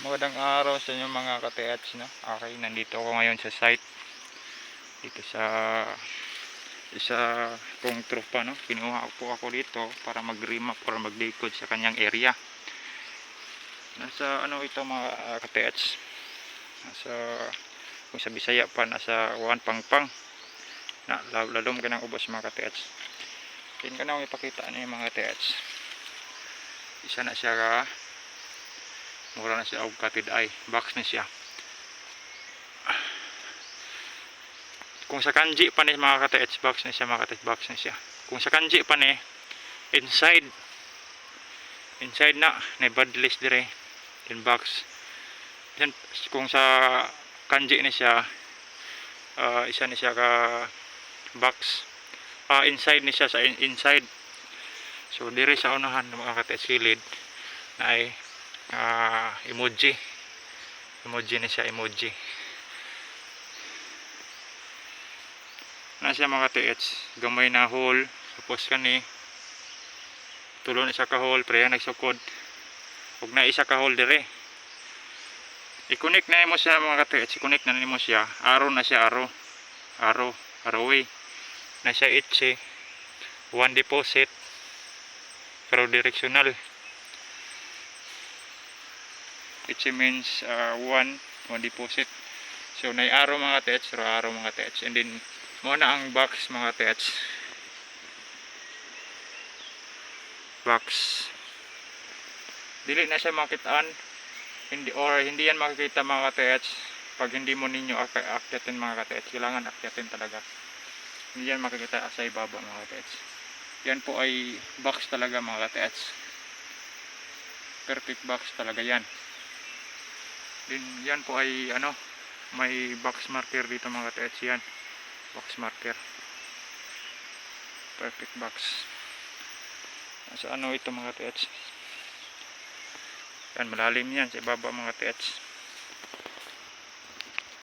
Magandang araw sa inyo mga ka-TH, no? Okay, nandito ako ngayon sa site. Dito sa isa kong tropa, no? Kinuha po ako dito para mag-remap or mag-decode sa kanyang area. Nasa ano ito mga ka-TH? Nasa, kung sa Bisaya pa, nasa Pangpang. Lalom ka ng ubos mga ka-TH. Tingnan ka na akong ipakita niyo mga ka-TH. Isa na siya mura na siya og katid ay box na siya. Kung sa kanji pa ni mga ka-TH, box na siya mga ka-TH, box na siya. Kung sa kanji pa ni inside na bad list dire in box. Then kung sa kanji ni siya isa ni siya ka box. Inside ni siya sa inside. So dire sa unahan ng mga ka-TH kilid na ay emoji na siya, emoji na siya mga TH, gamay na hole tapos kani tulo na siya ka hole pre nagsukod ug na isa ka hole dire. I-connect na nimo siya mga TH, i-connect na nimo siya, arrow na siya, arrowway na siya, itse one deposit pero directional. It means one deposit. So nay arrow mga TH, arrow mga TH, and then mo na ang box mga TH. Box. Dili na siya makitaan, hindi yan makikita mga TH pag hindi mo ninyo akyatin mga TH. Kailangan akyatin talaga. Hindi yan makikita sa ibaba mga TH. Yan po ay box talaga mga TH. Perfect box talaga yan. Din yan po ay may box marker dito mga TH, yan box marker, perfect box. So ito mga TH, yan malalim yan sa ibaba mga TH.